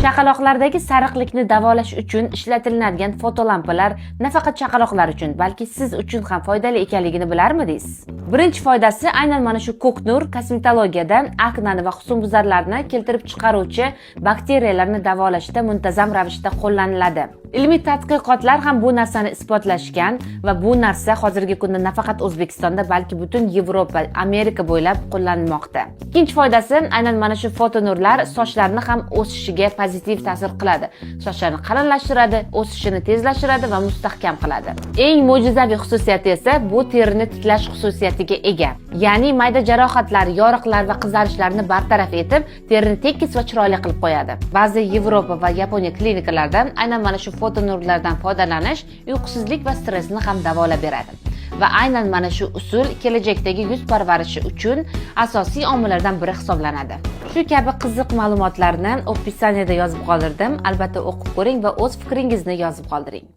Chaqaloqlardagi sariqlikni davolash uchun ishlatiladigan fotolampalar nafaqat chaqaloqlar uchun, balki siz uchun ham foydali ekanligini bilarmidingiz? Birinchi foydasi aynan mana shu ko'k nur kosmetologiyada aknani va husnbuzarlarni keltirib chiqaruvchi bakteriyalarni davolashda muntazam ravishda qo'llaniladi. Ilmiy tadqiqotlar ham bu narsani isbotlashgan va bu narsa hozirgi kunda nafaqat O'zbekistonda, balki butun Yevropa, Amerika bo'ylab qo'llanilmoqda. Ikkinchi foydasi aynan mana shu fotonurlar sochlarni ham o'sishiga pozitiv ta'sir qiladi. Sochlarni qalinlashtiradi, o'sishini tezlashtiradi va mustahkam qiladi. Eng mo'jizaviy xususiyati esa bu terini tiklash xususiyatiga ega. Ya'ni mayda jarohatlar, yoriqlar va qizarishlarni bartaraf etib, terini tekis va chiroyli qilib qo'yadi. Ba'zi Yevropa va Yaponiya klinikalarida aynan mana shu fotonurlardan foydalanish uyqusizlik va stressni ham davolab beradi. Va aynan mana shu usul kelajakdagi yuz parvarishi uchun asosiy omillardan biri hisoblanadi. Shu kabi qiziq ma'lumotlarni opisaniyada yozib qoldirdim. Albatta o'qib ko'ring va o'z fikringizni yozib qoldiring.